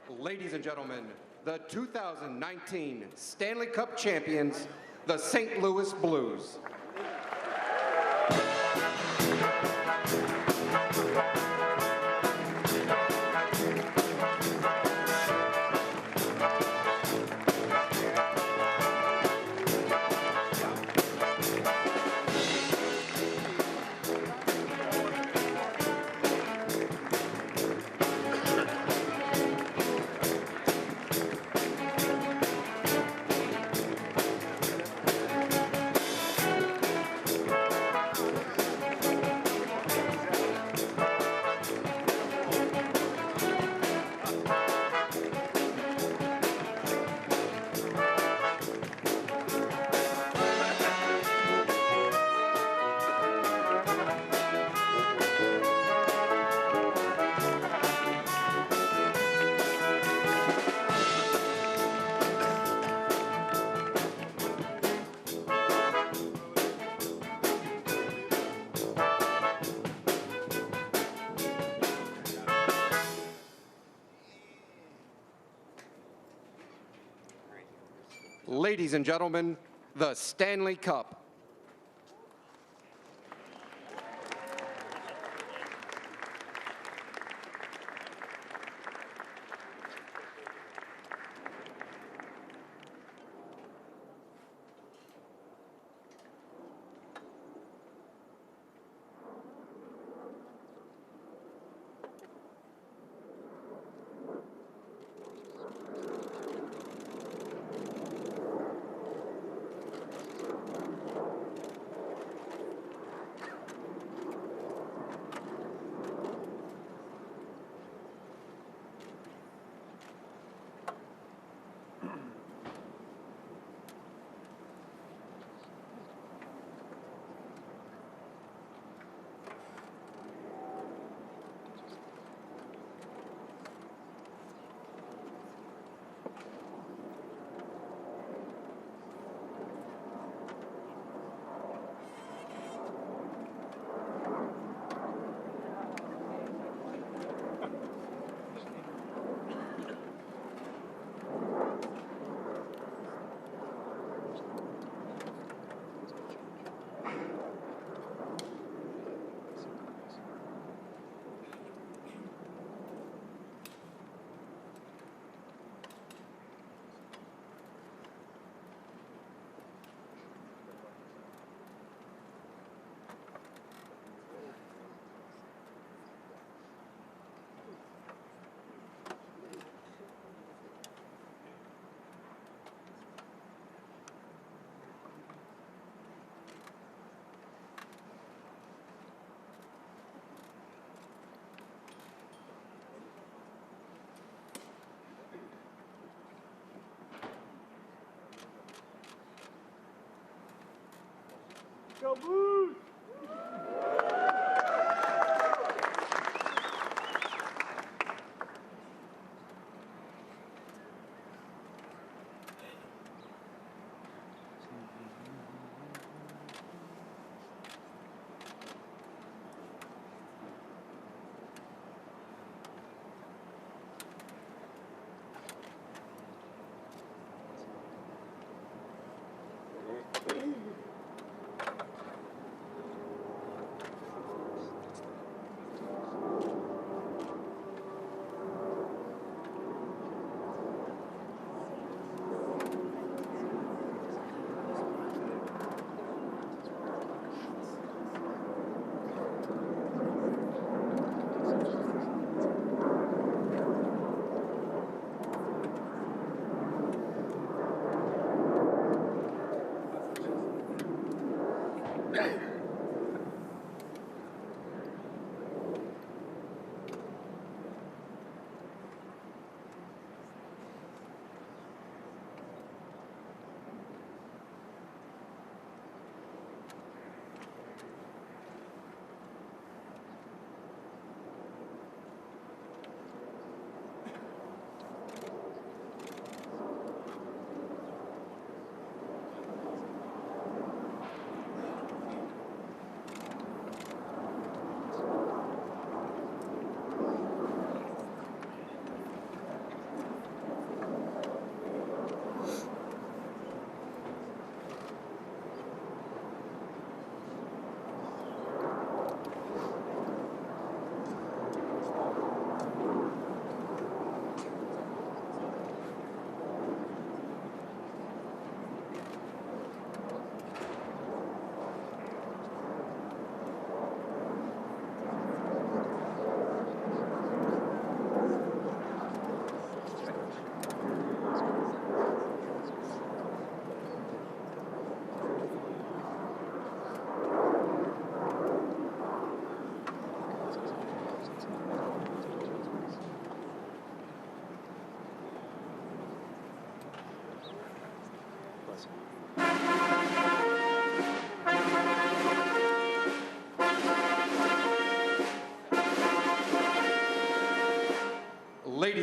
Ladies and gentlemen, the 2019 Stanley Cup champions, the St. Louis Blues. Ladies and gentlemen, the Stanley Cup. Go Blues!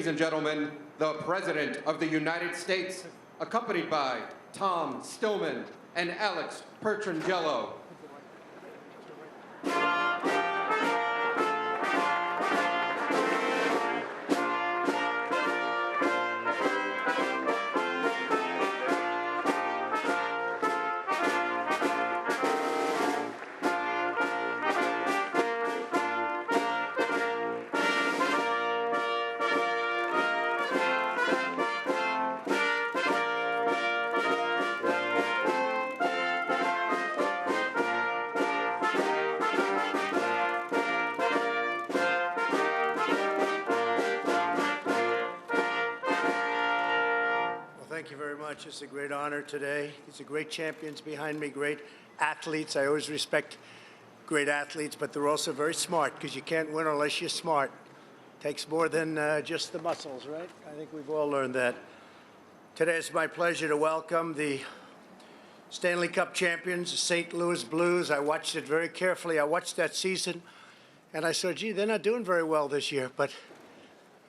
Ladies and gentlemen, the President of the United States, accompanied by Tom Stillman and Alex Pertrangello. Thank you very much. It's a great honor today. These are great champions behind me, great athletes. I always respect great athletes, but they're also very smart because you can't win unless you're smart. It takes more than just the muscles, right? I think we've all learned that. Today it's my pleasure to welcome the Stanley Cup champions, the St. Louis Blues. I watched it very carefully. I watched that season, and I said, gee, they're not doing very well this year, but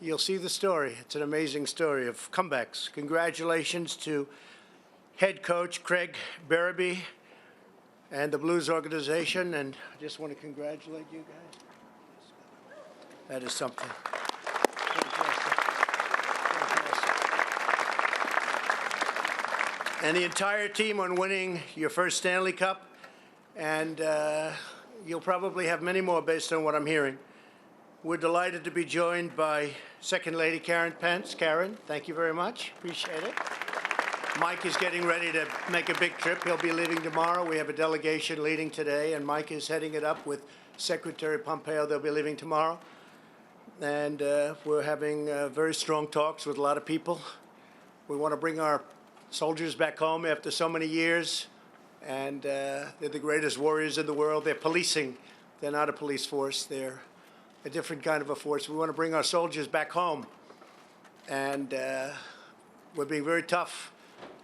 you'll see the story. It's an amazing story of comebacks. Congratulations to head coach Craig Berube and the Blues organization, and I just want to congratulate you guys. That is something. And the entire team on winning your first Stanley Cup, and you'll probably have many more based on what I'm hearing. We're delighted to be joined by Second Lady Karen Pence. Karen, thank you very much. Appreciate it. Mike is getting ready to make a big trip. He'll be leaving tomorrow. We have a delegation leading today, and Mike is heading it up with Secretary Pompeo. They'll be leaving tomorrow. And we're having very strong talks with a lot of people. We want to bring our soldiers back home after so many years, and they're the greatest warriors in the world. They're policing. They're not a police force. They're a different kind of a force. We want to bring our soldiers back home. And we're being very tough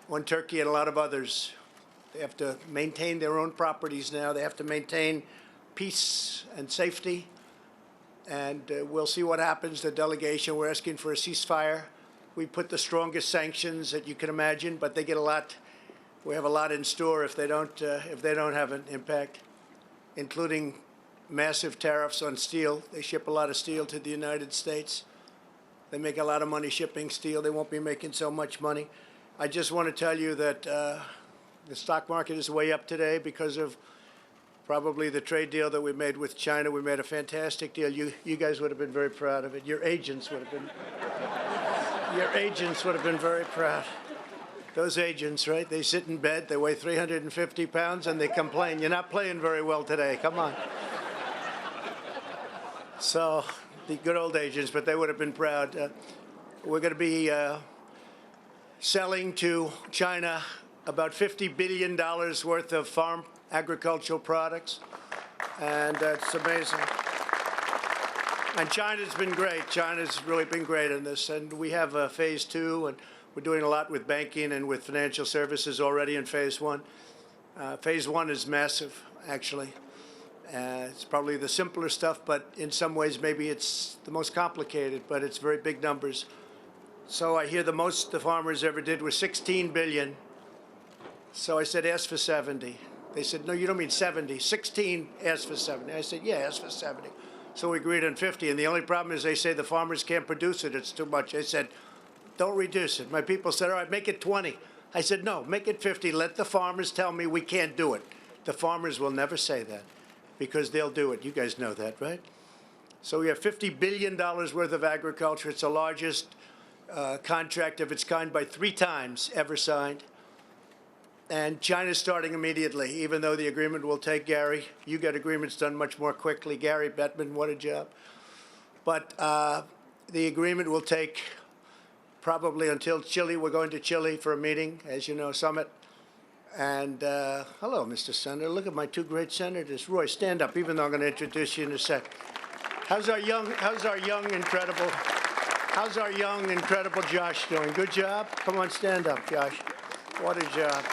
on Turkey and a lot of others. They have to maintain their own properties now. They have to maintain peace and safety. And we'll see what happens. The delegation, we're asking for a ceasefire. We put the strongest sanctions that you can imagine, but they get a lot. We have a lot in store if they don't have an impact, including massive tariffs on steel. They ship a lot of steel to the United States. They make a lot of money shipping steel. They won't be making so much money. I just want to tell you that the stock market is way up today because of probably the trade deal that we made with China. We made a fantastic deal. You guys would have been very proud of it. Your agents would have been. Your agents would have been very proud. Those agents, right? They sit in bed. They weigh 350 pounds, and they complain. You're not playing very well today. Come on. So, the good old agents, but they would have been proud. We're going to be selling to China about $50 billion worth of farm agricultural products, and that's amazing. And China's been great. China's really been great in this, and we have phase 2, and we're doing a lot with banking and with financial services already in phase 1. Phase 1 is massive, actually. It's probably the simpler stuff, but in some ways maybe it's the most complicated, but it's very big numbers. So I hear the most the farmers ever did was 16 billion. So I said, ask for 70. They said, no, you don't mean 70. 16, ask for 70. I said, yeah, ask for 70. So we agreed on 50, and the only problem is they say the farmers can't produce it. It's too much. I said, don't reduce it. My people said, all right, make it 20. I said, no, make it 50. Let the farmers tell me we can't do it. The farmers will never say that, because they'll do it. You guys know that, right? So we have $50 billion worth of agriculture. It's the largest contract of its kind by 3 times ever signed. And China's starting immediately, even though the agreement will take, Gary, you get agreements done much more quickly. Gary Bettman, what a job. But the agreement will take probably until Chile. We're going to Chile for a meeting, as you know, summit. And hello, Mr. Senator. Look at my 2 great senators. Roy, stand up, even though I'm going to introduce you in a sec. How's our young, incredible Josh doing? Good job? Come on, stand up, Josh. What a job.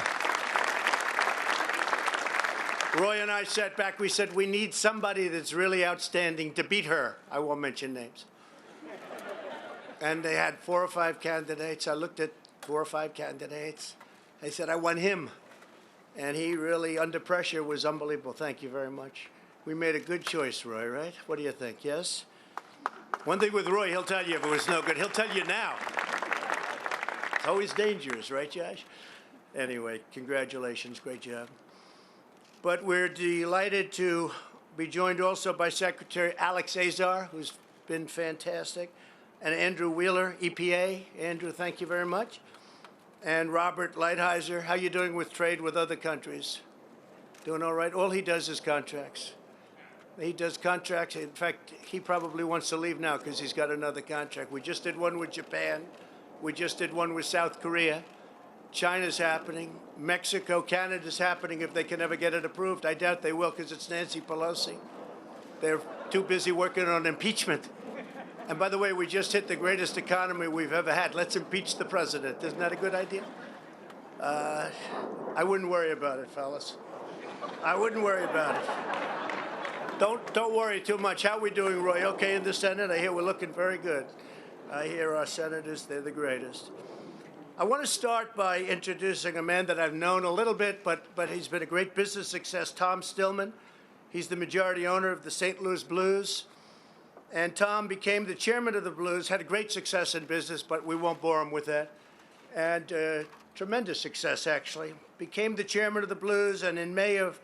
Roy and I sat back. We said, we need somebody that's really outstanding to beat her. I won't mention names. And they had 4 or 5 candidates. I looked at 4 or 5 candidates. I said, I want him. And he really, under pressure, was unbelievable. Thank you very much. We made a good choice, Roy, right? What do you think, yes? One thing with Roy, he'll tell you if it was no good. He'll tell you now. It's always dangerous, right, Josh? Anyway, congratulations. Great job. But we're delighted to be joined also by Secretary Alex Azar, who's been fantastic, and Andrew Wheeler, EPA. Andrew, thank you very much. And Robert Lighthizer, how you doing with trade with other countries? Doing all right? All he does is contracts. He does contracts. In fact, he probably wants to leave now because he's got another contract. We just did one with Japan. We just did one with South Korea. China's happening. Mexico, Canada's happening if they can ever get it approved. I doubt they will because it's Nancy Pelosi. They're too busy working on impeachment. And by the way, we just hit the greatest economy we've ever had. Let's impeach the president. Isn't that a good idea? I wouldn't worry about it, fellas. I wouldn't worry about it. Don't worry too much. How are we doing, Roy? Okay in the Senate? I hear we're looking very good. I hear our senators, they're the greatest. I want to start by introducing a man that I've known a little bit, but he's been a great business success, Tom Stillman. He's the majority owner of the St. Louis Blues. And Tom became the chairman of the Blues, had a great success in business, but we won't bore him with that. And tremendous success, actually. Became the chairman of the Blues, and in May of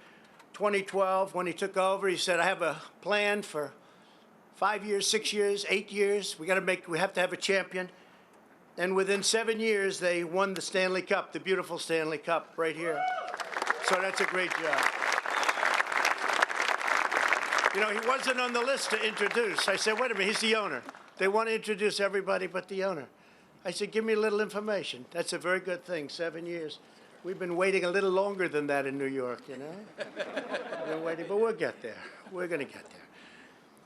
2012, when he took over, he said, I have a plan for 5 years, 6 years, 8 years. We have to have a champion. And within 7 years, they won the Stanley Cup, the beautiful Stanley Cup right here. So that's a great job. You know, he wasn't on the list to introduce. I said, wait a minute, he's the owner. They want to introduce everybody but the owner. I said, give me a little information. That's a very good thing, 7 years. We've been waiting a little longer than that in New York, you know? We've been waiting, but we'll get there. We're going to get there.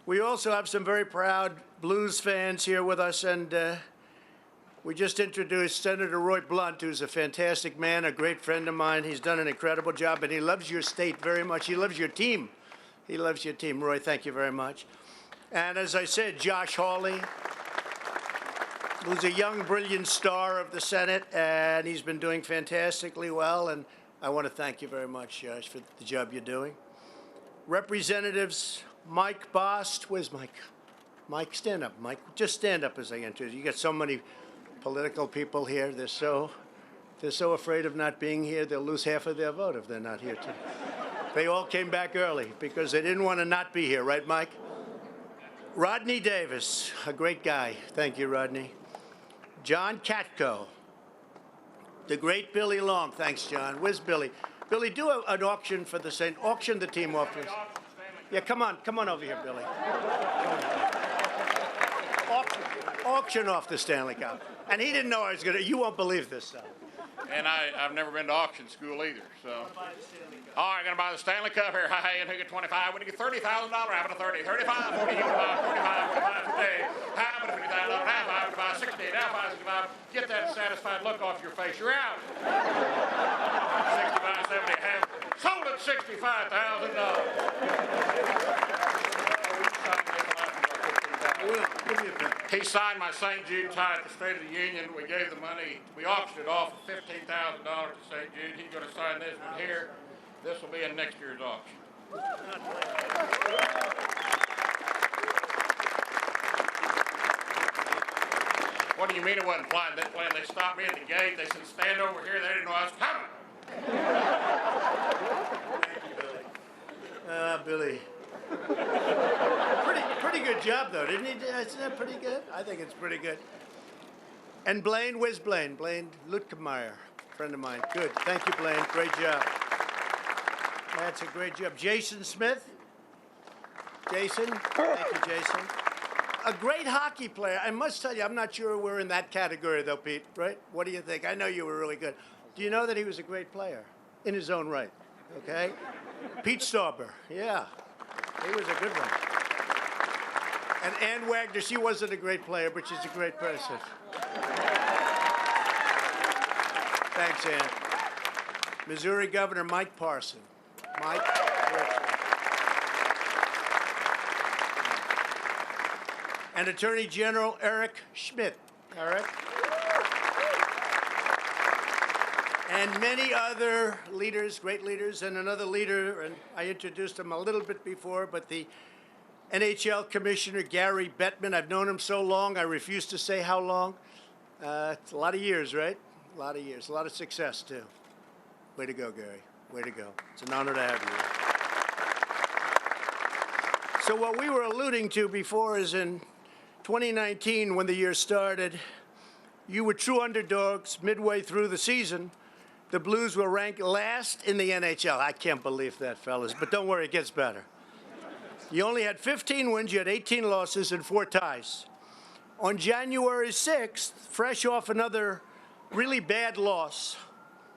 We also have some very proud Blues fans here with us, and we just introduced Senator Roy Blunt, who's a fantastic man, a great friend of mine. He's done an incredible job, and he loves your state very much. He loves your team. He loves your team. Roy, thank you very much. And as I said, Josh Hawley, who's a young, brilliant star of the Senate, and he's been doing fantastically well. And I want to thank you very much, Josh, for the job you're doing. Representatives Mike Bost. Where's Mike? Mike, stand up, Mike. Just stand up as I enter. You got so many political people here. They're so afraid of not being here, they'll lose half of their vote if they're not here too. They all came back early because they didn't want to not be here, right, Mike? Rodney Davis, a great guy. Thank you, Rodney. John Katko, the great Billy Long. Thanks, John. Where's Billy? Billy, do an auction for the St. Auction the team off. Yeah, come on over here, Billy. Auction off the Stanley Cup. And he didn't know I was going to. You won't believe this, son. And I've never been to auction school either, so. All right, going to buy the Stanley Cup here. Hey, and who get 25? When you get $30,000, how about a 30? 35, 40, you can buy 45, 45 today. How about a $50,000? How about to buy 60? Now buy 65. Get that satisfied look off your face. You're out. 65, 70, half. Sold at $65,000. He signed my St. Jude tie at the State of the Union. We gave the money. We auctioned it off for $15,000 to St. Jude. He's going to sign this one here. This will be in next year's auction. What do you mean it wasn't planned? They stopped me at the gate. They said, stand over here. They didn't know I was coming. Thank you, Billy. Billy. Pretty good job, though, didn't he? Isn't that pretty good? I think it's pretty good. And Blaine, where's Blaine? Blaine Lutkemeyer, friend of mine. Good. Thank you, Blaine. Great job. That's a great job. Jason Smith. Jason. Thank you, Jason. A great hockey player. I must tell you, I'm not sure we're in that category, though, Pete, right? What do you think? I know you were really good. Do you know that he was a great player in his own right? Okay? Pete Stauber. Yeah. He was a good one. And Ann Wagner, she wasn't a great player, but she's a great person. Thanks, Ann. Missouri Governor Mike Parson. Mike. And Attorney General Eric Schmidt. All right. And many other leaders, great leaders, and another leader, and I introduced him a little bit before, but the NHL Commissioner Gary Bettman. I've known him so long, I refuse to say how long. It's a lot of years, right? A lot of years, a lot of success, too. Way to go, Gary. Way to go. It's an honor to have you. So what we were alluding to before is in 2019, when the year started, you were true underdogs midway through the season. The Blues were ranked last in the NHL. I can't believe that, fellas, but don't worry, it gets better. You only had 15 wins, you had 18 losses, and 4 ties. On January 6th, fresh off another really bad loss,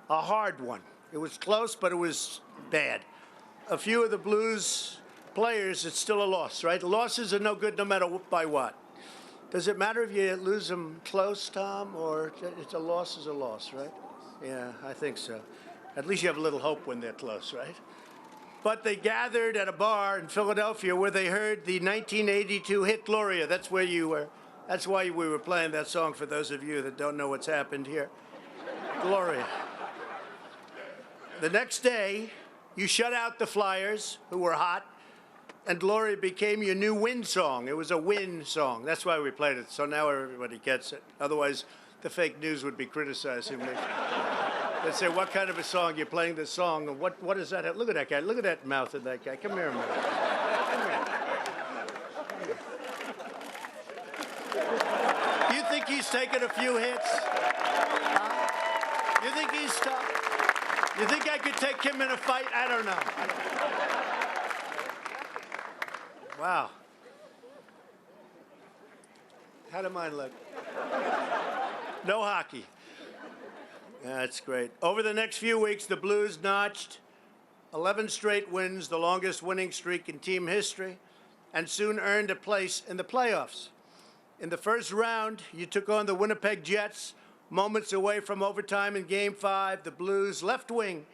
a hard one. It was close, but it was bad. A few of the Blues players, it's still a loss, right? Losses are no good no matter by what. Does it matter if you lose them close, Tom, or it's a loss is a loss, right? Yeah, I think so. At least you have a little hope when they're close, right? But they gathered at a bar in Philadelphia where they heard the 1982 hit Gloria. That's where you were. That's why we were playing that song for those of you that don't know what's happened here. Gloria. The next day, you shut out the Flyers, who were hot, and Gloria became your new win song. It was a win song. That's why we played it, so now everybody gets it. Otherwise, the fake news would be criticizing me. They'd say, what kind of a song? You're playing this song. What is that? Look at that guy. Look at that mouth of that guy. Come here, man. Come here. You think he's taken a few hits? Huh? You think he's tough? You think I could take him in a fight? I don't know. Wow. How did mine look? No hockey. That's great. Over the next few weeks, the Blues notched 11 straight wins, the longest winning streak in team history, and soon earned a place in the playoffs. In the first round, you took on the Winnipeg Jets, moments away from overtime in Game 5. The Blues' left wing,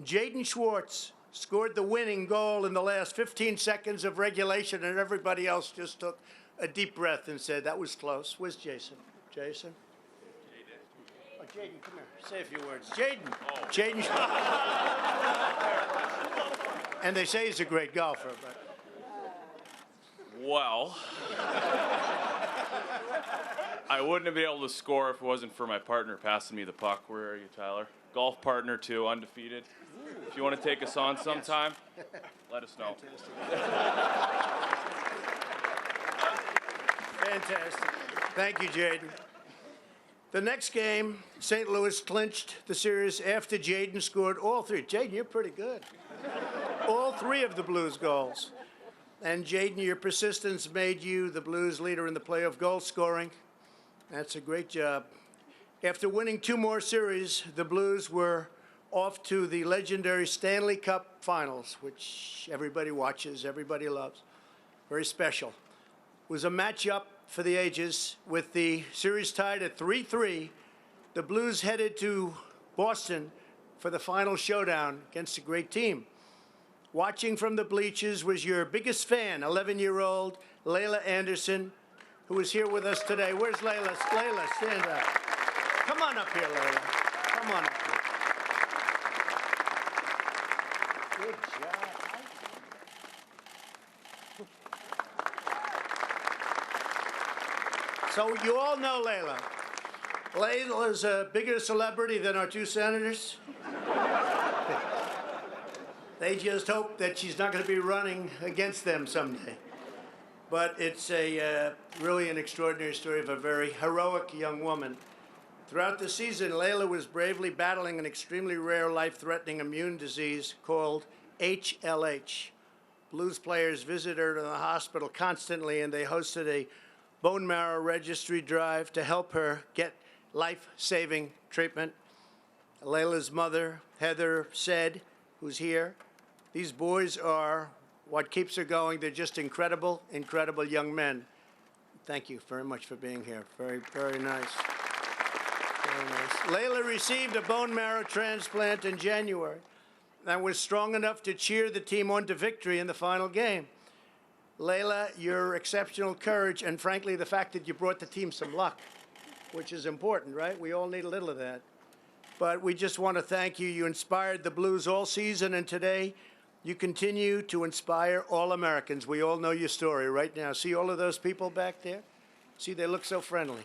Jaden Schwartz, scored the winning goal in the last 15 seconds of regulation, and everybody else just took a deep breath and said, that was close. Where's Jason? Jason? Oh, Jaden, come here. Say a few words. Jaden. Oh. Jaden. And they say he's a great golfer, but. Well, I wouldn't have been able to score if it wasn't for my partner passing me the puck. Where are you, Tyler? Golf partner, too, undefeated. If you want to take us on sometime, let us know. Fantastic. Thank you, Jaden. The next game, St. Louis clinched the series after Jaden scored all 3. Jaden, you're pretty good. All 3 of the Blues goals. And Jaden, your persistence made you the Blues leader in the playoff goal scoring. That's a great job. After winning 2 more series, the Blues were off to the legendary Stanley Cup finals, which everybody watches, everybody loves. Very special. It was a matchup for the ages with the series tied at 3-3. The Blues headed to Boston for the final showdown against a great team. Watching from the bleachers was your biggest fan, 11-year-old Laila Anderson, who is here with us today. Where's Laila? Laila, stand up. Come on up here, Laila. Come on up here. Good job. So you all know Laila. Laila's a bigger celebrity than our 2 senators. They just hope that she's not going to be running against them someday. But it's really an extraordinary story of a very heroic young woman. Throughout the season, Laila was bravely battling an extremely rare, life-threatening immune disease called HLH. Blues players visited her in the hospital constantly, and they hosted a bone marrow registry drive to help her get life-saving treatment. Laila's mother, Heather, said, who's here, these boys are what keeps her going. They're just incredible, incredible young men. Thank you very much for being here. Very, very nice. Very nice. Laila received a bone marrow transplant in January and was strong enough to cheer the team on to victory in the final game. Laila, your exceptional courage and, frankly, the fact that you brought the team some luck which is important, right? We all need a little of that. But we just want to thank you. You inspired the Blues all season, and today you continue to inspire all Americans. We all know your story right now. See all of those people back there? See, they look so friendly.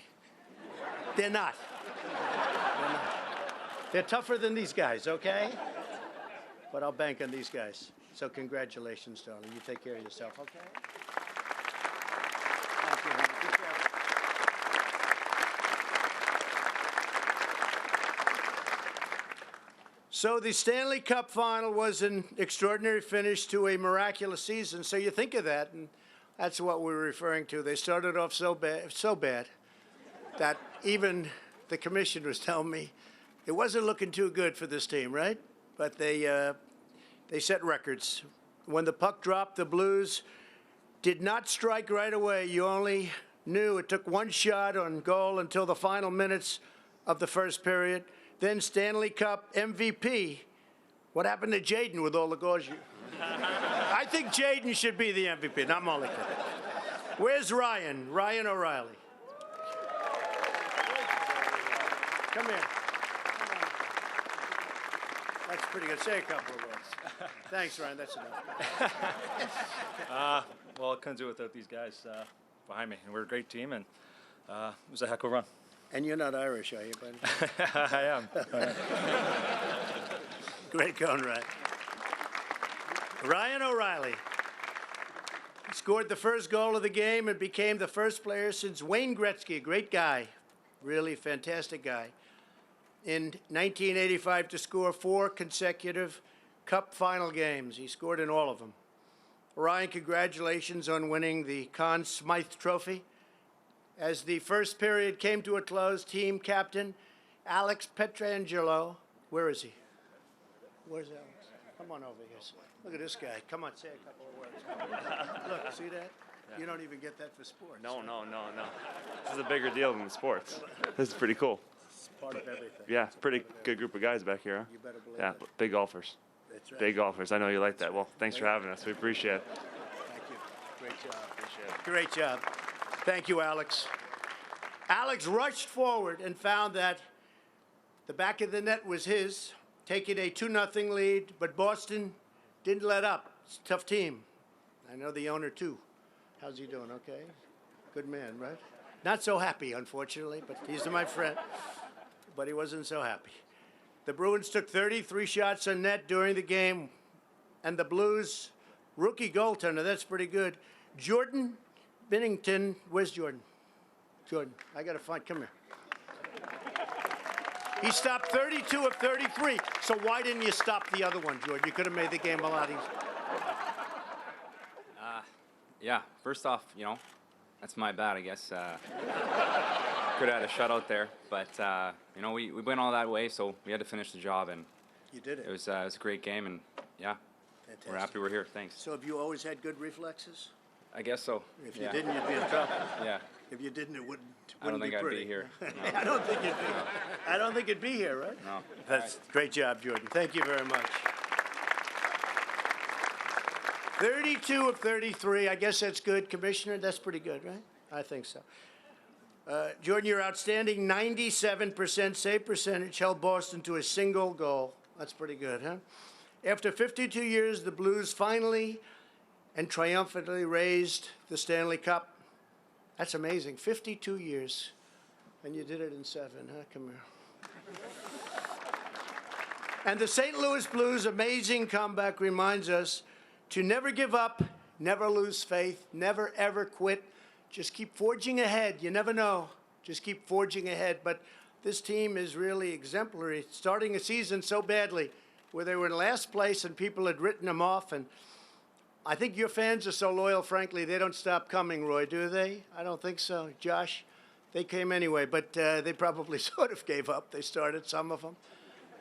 They're not. They're not. They're tougher than these guys, okay? But I'll bank on these guys. So congratulations, darling. You take care of yourself, okay? Thank you, honey. Good job. So the Stanley Cup final was an extraordinary finish to a miraculous season. So you think of that, and that's what we're referring to. They started off so bad that even the commissioner was telling me it wasn't looking too good for this team, right? But they set records. When the puck dropped, the Blues did not strike right away. You only knew it took one shot on goal until the final minutes of the first period. Then Stanley Cup MVP. What happened to Jaden with all the goals? I think Jaden should be the MVP, not Mulligan. Where's Ryan? Ryan O'Reilly. Come here. That's pretty good. Say a couple of words. Thanks, Ryan. That's enough. Well, I couldn't do it without these guys behind me. And we're a great team, and it was a heck of a run. And you're not Irish, are you, buddy? I am. Great going, Ryan. Ryan O'Reilly scored the first goal of the game and became the first player since Wayne Gretzky, a great guy, really fantastic guy, in 1985 to score 4 consecutive Cup final games. He scored in all of them. Ryan, congratulations on winning the Conn Smythe Trophy. As the first period came to a close, team captain Alex Pietrangelo, where is he? Where's Alex? Come on over here. Look at this guy. Come on, say a couple of words. Look, see that? You don't even get that for sports. No. This is a bigger deal than sports. This is pretty cool. It's part of everything. Yeah, it's a pretty good group of guys back here, huh? You better believe Yeah, it. big golfers. That's right. Big golfers. I know you like that. Well, thanks for having us. We appreciate it. Thank you. Great job. Appreciate it. Great job. Thank you, Alex. Alex rushed forward and found that the back of the net was his, taking a 2-0 lead, but Boston didn't let up. It's a tough team. I know the owner, too. How's he doing? Okay? Good man, right? Not so happy, unfortunately, but he's my friend. But he wasn't so happy. The Bruins took 33 shots on net during the game, and the Blues rookie goaltender, that's pretty good, Jordan Binnington. Where's Jordan? Jordan, I got to find, come here. He stopped 32 of 33. So why didn't you stop the other one, Jordan? You could have made the game a lot easier. Yeah, first off, that's my bad, I guess. Could have had a shutout there, but, we went all that way, so we had to finish the job, and You did it. it was a great game, and, yeah, Fantastic. we're happy we're here. Thanks. So have you always had good reflexes? I guess so. If you Yeah. didn't, you'd be in trouble. Yeah. If you didn't, it wouldn't I don't think be I'd pretty. be here. No. I don't think you'd be. I don't think you'd be here, right? No. That's great job, Jordan. Thank you very much. 32 of 33. I guess that's good, Commissioner. That's pretty good, right? I think so. Jordan, your outstanding 97% save percentage held Boston to a single goal. That's pretty good, huh? After 52 years, the Blues finally and triumphantly raised the Stanley Cup. That's amazing. 52 years. And you did it in 7, huh? Come here. And the St. Louis Blues' amazing comeback reminds us to never give up, never lose faith, never ever quit. Just keep forging ahead. You never know. Just keep forging ahead. But this team is really exemplary, starting a season so badly where they were in last place and people had written them off. And I think your fans are so loyal, frankly, they don't stop coming, Roy, do they? I don't think so. Josh, they came anyway, but they probably sort of gave up. They started, some of them.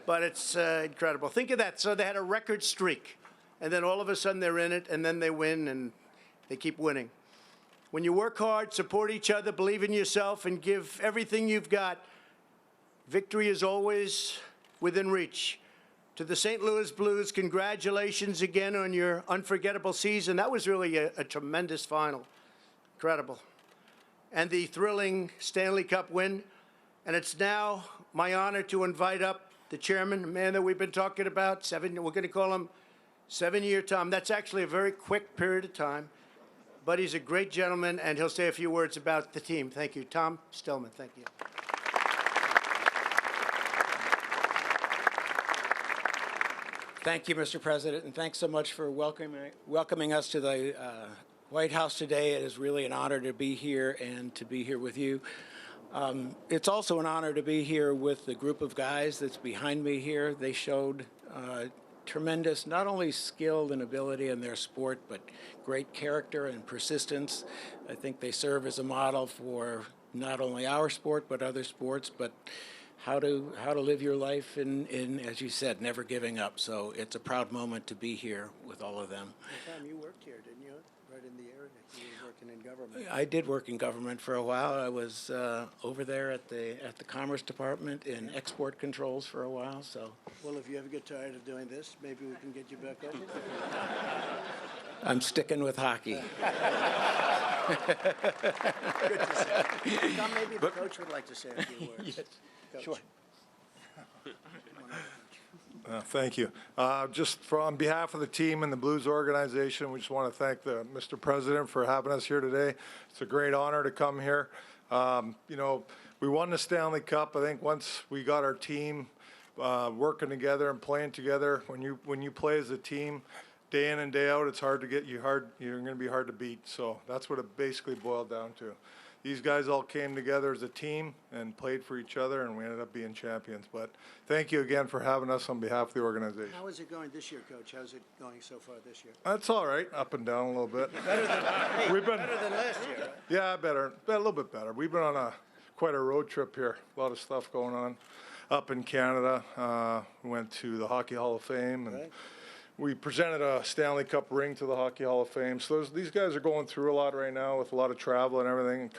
But it's incredible. Think of that. So they had a record streak, and then all of a sudden they're in it, and then they win, and they keep winning. When you work hard, support each other, believe in yourself, and give everything you've got, victory is always within reach. To the St. Louis Blues, congratulations again on your unforgettable season. That was really a tremendous final. Incredible. And the thrilling Stanley Cup win. And it's now my honor to invite up the chairman, the man that we've been talking about, we're going to call him 7-year Tom. That's actually a very quick period of time, but he's a great gentleman, and he'll say a few words about the team. Thank you. Tom Stillman, thank you. Thank you, Mr. President, and thanks so much for welcoming us to the White House today. It is really an honor to be here and to be here with you. It's also an honor to be here with the group of guys that's behind me here. They showed tremendous, not only skill and ability in their sport, but great character and persistence. I think they serve as a model for not only our sport, but other sports, but how to live your life in, as you said, never giving up. So it's a proud moment to be here with all of them. Tom, you worked here, didn't you? Right in the area. You were working in government. I did work in government for a while. I was over there at the Commerce Department in export controls for a while. So. Well, if you ever get tired of doing this, maybe we can get you back over. I'm sticking with hockey. Good to see you. Tom, maybe the coach would like to say a few words. Yes. Coach. Sure. Thank you. Just on behalf of the team and the Blues organization, we just want to thank Mr. President for having us here today. It's a great honor to come here. You know, we won the Stanley Cup. I think once we got our team working together and playing together, when you play as a team, day in and day out, it's hard to get you hard. You're going to be hard to beat. So that's what it basically boiled down to. These guys all came together as a team and played for each other, and we ended up being champions. But thank you again for having us on behalf of the organization. How is it going this year, Coach? How's it going so far this year? That's all right, up and down a little bit. Better than last year, right? Yeah, better, a little bit better. We've been on quite a road trip here. A lot of stuff going on up in Canada. We went to the Hockey Hall of Fame, and Right. we presented a Stanley Cup ring to the Hockey Hall of Fame. So these guys are going through a lot right now with a lot of travel and everything, and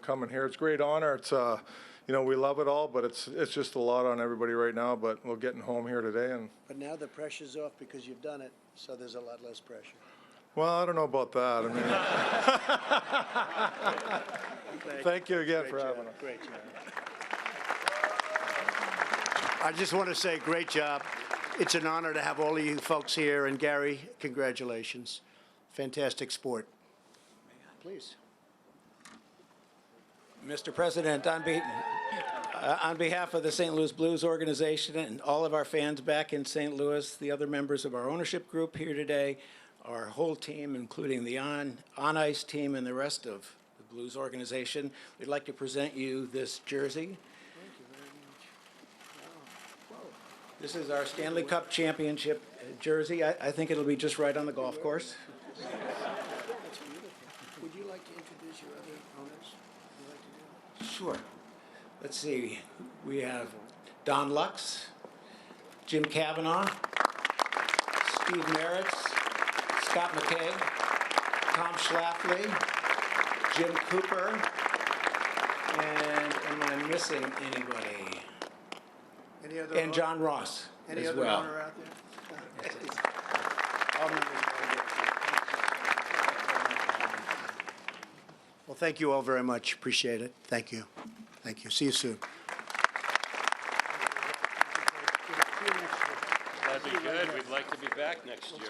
coming here. It's a great honor. It's we love it all, but it's just a lot on everybody right now. But we're getting home here today, and But now the pressure's off because you've done it, so there's a lot less pressure. well, I don't know about that. I mean, thank you again for having us. Great job. I just want to say great job. It's an honor to have all of you folks here, and Gary, congratulations. Fantastic sport. Please. Mr. President, on behalf of the St. Louis Blues organization and all of our fans back in St. Louis, the other members of our ownership group here today, our whole team, including the on-ice team and the rest of the Blues organization, we'd like to present you this jersey. This is our Stanley Cup championship jersey. I think it'll be just right on the golf course. That's beautiful. Would you like to introduce your other owners? Would you like to do that? Sure. Let's see. We have Don Lux, Jim Kavanaugh, Steve Merritz, Scott McKay, Tom Schlafly, Jim Cooper, and am I missing anybody? Any other And John Ross Any as other well. owner out there? All members of the delegation. Well, thank you all very much. Appreciate it. Thank you. Thank you. See you soon. That'd be good. We'd like to be back next year.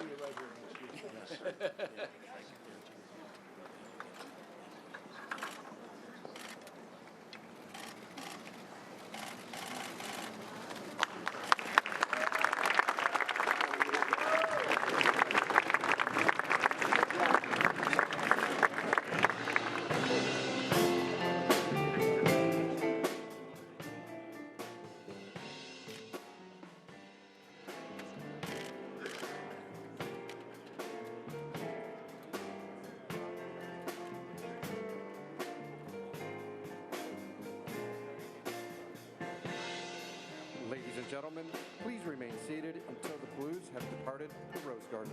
Ladies and gentlemen, please remain seated until the Blues have departed the Rose Garden.